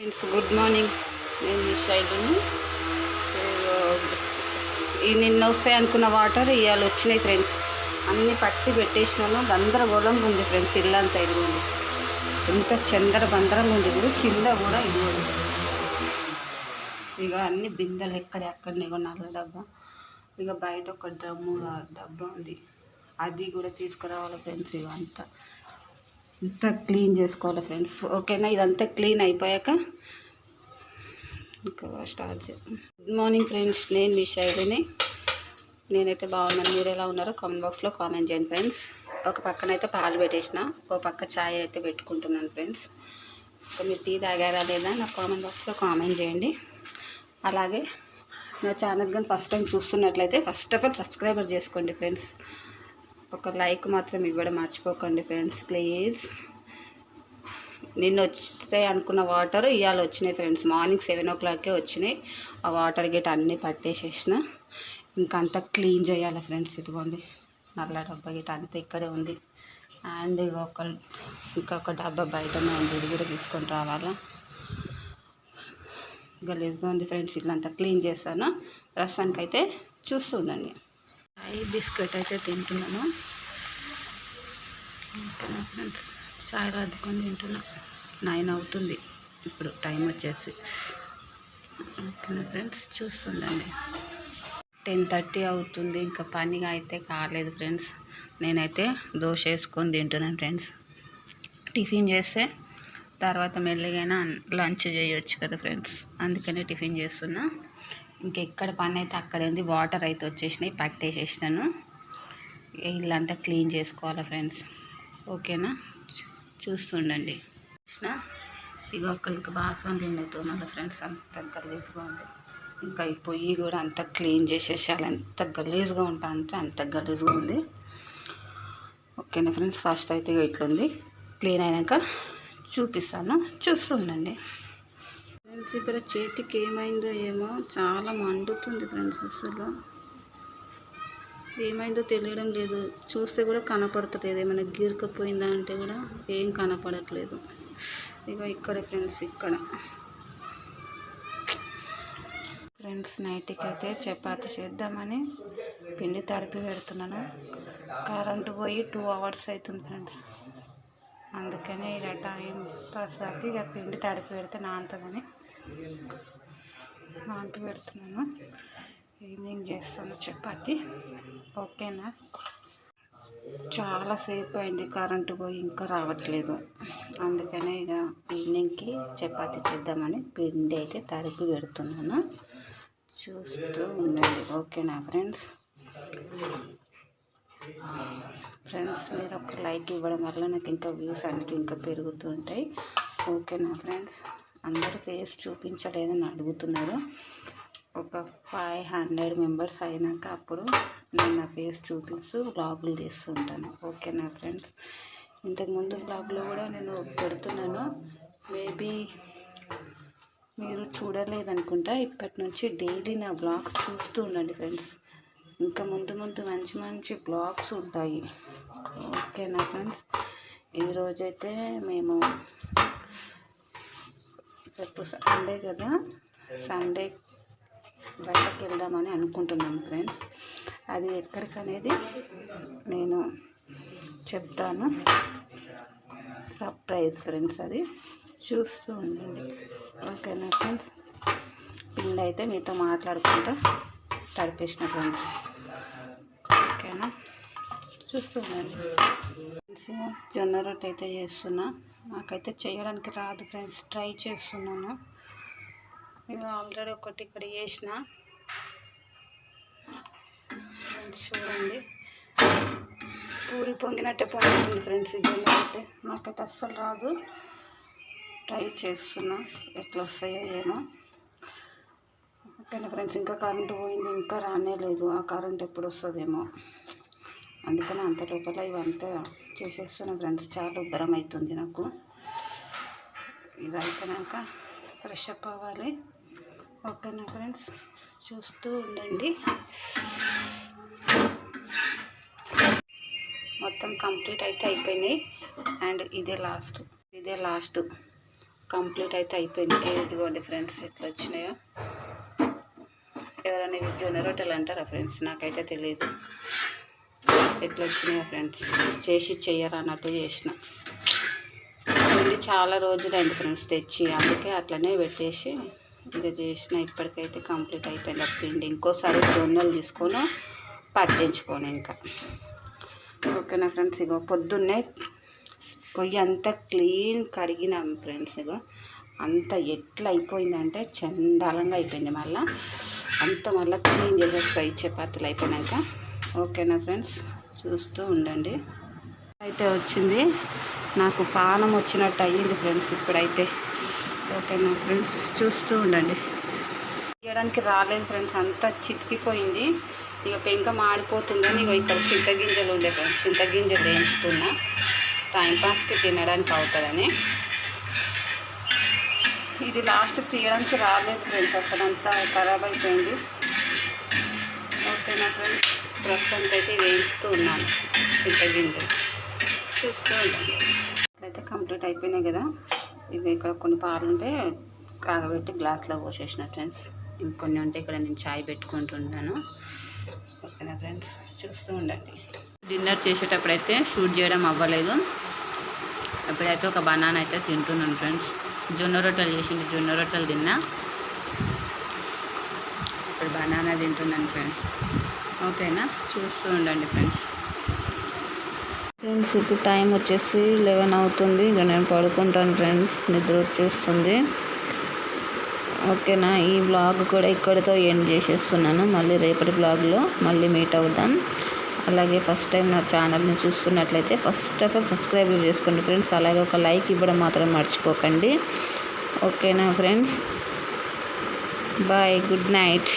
Friends good morning. నేను మీ శైలుని. ఈ నిన్న వస్తాయి అనుకున్న వాటర్ ఇవాళ వచ్చినాయి ఫ్రెండ్స్. అన్నీ పట్టి పెట్టేసినాను. గందరగోళంగా ఉంది ఫ్రెండ్స్. ఇల్లంతా ఇదిగోండి, ఎంత చందర బందరంగా ఉంది. ఇప్పుడు కింద కూడా ఇదిగోండి, ఇక అన్ని బిందెలు అక్కడనే నల్ల డబ్బా. ఇక బయట ఒక డ్రమ్ము డబ్బా ఉంది, అది కూడా తీసుకురావాలి ఫ్రెండ్స్. ఇక అంతా క్లీన్ చేసుకోవాలి ఫ్రెండ్స్. ఓకేనా, ఇదంతా క్లీన్ అయిపోయాక ఇంకా స్టార్ట్ చేద్దాం. గుడ్ మార్నింగ్ ఫ్రెండ్స్, నేను మీ శైలిని. నేనైతే బాగున్నాను. మీరు ఎలా ఉన్నారో కామెంట్ బాక్స్లో కామెంట్ చేయండి ఫ్రెండ్స్. ఒక పక్కనైతే పాలు పెట్టేసిన, ఒక పక్క ఛాయ్ అయితే పెట్టుకుంటున్నాను ఫ్రెండ్స్. మీరు టీ తాగారా లేదా నా కామెంట్ బాక్స్లో కామెంట్ చేయండి. అలాగే నా ఛానల్ కానీ ఫస్ట్ టైం చూస్తున్నట్లయితే ఫస్ట్ ఆఫ్ ఆల్ సబ్స్క్రైబర్ చేసుకోండి ఫ్రెండ్స్. ఒక లైక్ మాత్రం ఇవ్వడం మర్చిపోకండి ఫ్రెండ్స్ ప్లీజ్. నిన్న వస్తాయి అనుకున్న వాటర్ ఇవాళ వచ్చినాయి ఫ్రెండ్స్. మార్నింగ్ 7 o'clock వచ్చినాయి. ఆ వాటర్ గేట్ అన్నీ పట్టేసేసిన. ఇంకా అంతా క్లీన్ చేయాలి ఫ్రెండ్స్. ఇదిగోండి నల్ల డబ్బా గిట్ అంతా ఇక్కడే ఉంది. అండ్ ఇంకొక డబ్బా బయటనే ఉంది, ఇది కూడా తీసుకొని రావాలా. గలీజ్గా ఉంది ఫ్రెండ్స్. ఇల్లంతా క్లీన్ చేస్తాను. ప్రస్తుతానికైతే చూస్తూ ఉండండి. బిస్కెట్ అయితే తింటున్నాను ఫ్రెండ్స్. చాయ్ అద్దుకొని తింటున్నా. 9 అవుతుంది ఇప్పుడు, టైం వచ్చేసి. ఓకేనా ఫ్రెండ్స్, చూస్తుండండి. 10:30 అవుతుంది. ఇంకా పనిగా అయితే కాలేదు ఫ్రెండ్స్. నేనైతే దోశ వేసుకొని తింటున్నాను ఫ్రెండ్స్. టిఫిన్ చేస్తే తర్వాత మెల్లిగైనా లంచ్ చేయొచ్చు కదా ఫ్రెండ్స్, అందుకనే టిఫిన్ చేస్తున్నా. ఇంకెక్కడ పని అయితే అక్కడే ఉంది. వాటర్ అయితే వచ్చేసినాయి, పట్టేసేసినాను. ఇల్లంతా క్లీన్ చేసుకోవాలి ఫ్రెండ్స్. ఓకేనా, చూస్తుండండి. ఇక ఇంకా బాసం తిండి ఫ్రెండ్స్. అంత గలీజ్గా ఉంది. ఇంకా ఈ పొయ్యి కూడా అంత క్లీన్ చేసేసాలి. ఎంత గలీజ్గా ఉంటా అంటే అంత గలీజ్గా ఉంది. ఓకేనా ఫ్రెండ్స్, ఫస్ట్ అయితే ఇట్లుంది. క్లీన్ అయినాక చూపిస్తాను, చూస్తుండండి ఫ్రెండ్స్. ఇక్కడ చేతికి ఏమైందో ఏమో, చాలా మండుతుంది ఫ్రెండ్స్. అసలు ఏమైందో తెలియడం లేదు. చూస్తే కూడా కనపడతలేదు. ఏమైనా గీరకపోయిందా అంటే కూడా ఏం కనపడట్లేదు. ఇక ఇక్కడ ఫ్రెండ్స్, ఇక్కడ ఫ్రెండ్స్ నైట్కి అయితే చపాతి చేద్దామని పిండి తడిపి పెడుతున్నాను. కరెంటు పోయి 2 hours అవుతుంది ఫ్రెండ్స్. అందుకనే ఇక టైం పాస్కి ఇక పిండి తడిపి పెడితే నాంతదని నాంపి పెడుతున్నాను. ఈవినింగ్ చేస్తాను చపాతి. ఓకేనా, చాలాసేపు అయింది కరెంటు పోయి, ఇంకా రావట్లేదు. అందుకనే ఇక ఈవినింగ్కి చపాతి చేద్దామని పిండి అయితే తడిపి పెడుతున్నాను. చూస్తూ ఉండండి. ఓకేనా ఫ్రెండ్స్. మీరు ఒక లైక్ ఇవ్వడం వల్ల నాకు ఇంకా వ్యూస్ అనేవి ఇంకా పెరుగుతుంటాయి. ఓకేనా ఫ్రెండ్స్. అందరూ ఫేస్ చూపించలేదని అడుగుతున్నారు. ఒక 500 మెంబర్స్ అయినాక అప్పుడు నేను నా ఫేస్ చూపిస్తూ వ్లాగులు తీస్తుంటాను. ఓకేనా ఫ్రెండ్స్. ఇంతకుముందు వ్లాగ్లో కూడా నేను పెడుతున్నాను, మేబీ మీరు చూడలేదనుకుంటా. ఇప్పటి నుంచి డైలీ నా వ్లాగ్స్ చూస్తూ ఉండండి ఫ్రెండ్స్. ఇంకా ముందు మంచి మంచి బ్లాగ్స్ ఉంటాయి. ఓకేనా ఫ్రెండ్స్. ఈరోజైతే మేము రేపు సండే కదా, సండే బయటకు వెళ్దామని అనుకుంటున్నాను ఫ్రెండ్స్. అది ఎక్కడికనేది నేను చెప్తాను. సర్ప్రైజ్ ఫ్రెండ్స్, అది చూస్తూ ఉండండి. ఓకేనా ఫ్రెండ్స్. పిండి అయితే మీతో మాట్లాడుకుంటా తడిపేసిన ఫ్రెండ్స్. ఓకేనా, చూస్తుండండి. జొన్న రొట్టె అయితే చేస్తున్నా. నాకైతే చేయడానికి రాదు ఫ్రెండ్స్, ట్రై చేస్తున్నాను. ఇది ఆల్రెడీ ఒకటి ఇక్కడ చేసిన ఫ్రెండ్స్. చూడండి, పూరి పొంగినట్టే పొంగుతుంది ఫ్రెండ్స్. ఈ జొన్న రొట్టె నాకైతే అస్సలు రాదు. ట్రై చేస్తున్నా, ఎట్లా వస్తాయో ఏమో. ఓకేనా ఫ్రెండ్స్. ఇంకా కరెంటు పోయింది, ఇంకా రానే లేదు. ఆ కరెంట్ ఎప్పుడు వస్తుందేమో, అందుకని అంత లోపల ఇవంతా చేసేస్తున్నా ఫ్రెండ్స్. చాలా ఉబ్బరం అవుతుంది నాకు. ఇది అయిపోయాక ఫ్రెష్ అప్ అవ్వాలి. ఓకేనా ఫ్రెండ్స్, చూస్తూ ఉండండి. మొత్తం కంప్లీట్ అయితే అయిపోయినాయి. అండ్ ఇదే లాస్ట్ కంప్లీట్ అయితే అయిపోయింది. ఇదిగోండి ఫ్రెండ్స్ ఎట్లా వచ్చినాయో. ఎవరైనా ఇవి జొన్న రొట్టెలు అంటారా ఫ్రెండ్స్? నాకైతే తెలియదు ఎట్లా వచ్చినాయో ఫ్రెండ్స్. చేసి చెయ్యరా అన్నట్టు చేసిన. పిండి చాలా రోజులైంది ఫ్రెండ్స్ తెచ్చి, అందుకే అట్లనే పెట్టేసి ఇక చేసిన. ఇప్పటికైతే కంప్లీట్ అయిపోయింది ఆ పిండి. ఇంకోసారి జొన్నలు తీసుకొని పట్టించుకొని ఇంకా ఓకేనా ఫ్రెండ్స్. ఇగో పొద్దున్నే పొయ్యి అంతా క్లీన్ కడిగినాం ఫ్రెండ్స్. ఇగో అంత ఎట్లా అయిపోయిందంటే చండాలంగా అయిపోయింది. మళ్ళీ క్లీన్ చేసేస్తాయి చపాతీలు అయిపోయినాక. ఓకేనా ఫ్రెండ్స్, చూస్తూ ఉండండి. అయితే వచ్చింది, నాకు పానం వచ్చినట్టు అయ్యింది ఫ్రెండ్స్ ఇప్పుడైతే. ఓకేనా ఫ్రెండ్స్, చూస్తూ ఉండండి. తీయడానికి రాలేదు ఫ్రెండ్స్, అంతా చితికిపోయింది. ఇక పెంక మాడిపోతుందని ఇక ఇక్కడ చింతగింజలు ఉండే ఫ్రెండ్స్, చింతగింజలు వేయించుకున్నా. టైంపాస్కి తినడానికి అవుతుందని. ఇది లాస్ట్ తీయడానికి రాలేదు ఫ్రెండ్స్, అసలు అంతా ఖరాబ్ అయిపోయింది. ఓకేనా ఫ్రెండ్స్, ప్రస్తుతానికి అయితే వేయిస్తూ ఉన్నాను చింతగింజలు. చూస్తూ ఉండండి. ఇట్లయితే కంప్లీట్ అయిపోయినాయి కదా. ఇక ఇక్కడ కొన్ని పాలు ఉంటే కాగబెట్టి గ్లాస్లో పోసేసిన ఫ్రెండ్స్. ఇంకొన్ని ఉంటే ఇక్కడ నేను చాయ్ పెట్టుకుంటున్నాను. ఓకేనా ఫ్రెండ్స్, చూస్తూ ఉండండి. డిన్నర్ చేసేటప్పుడైతే షూట్ చేయడం అవ్వలేదు. ఎప్పుడైతే ఒక బనానా అయితే తింటున్నాను ఫ్రెండ్స్. జొన్న రొట్టెలు చేసింది, జొన్న రొట్టెలు తిన్నా. ఇప్పుడు బనానా తింటున్నాను ఫ్రెండ్స్. ఓకేనా, చూస్తూ ఉండండి ఫ్రెండ్స్. ఇప్పుడు టైం వచ్చేసి 11 అవుతుంది. ఇక నేను పడుకుంటాను ఫ్రెండ్స్, నిద్ర వచ్చేస్తుంది. ఓకేనా, ఈ బ్లాగ్ కూడా ఇక్కడితో ఎండ్ చేసేస్తున్నాను. మళ్ళీ రేపటి బ్లాగ్లో మళ్ళీ మీట్ అవుదాం. అలాగే ఫస్ట్ టైం నా ఛానల్ని చూస్తున్నట్లయితే ఫస్ట్ ఆఫ్ ఆల్ సబ్స్క్రైబ్ చేసుకోండి ఫ్రెండ్స్. అలాగే ఒక లైక్ ఇవ్వడం మాత్రం మర్చిపోకండి. ఓకేనా ఫ్రెండ్స్, బాయ్, గుడ్ నైట్.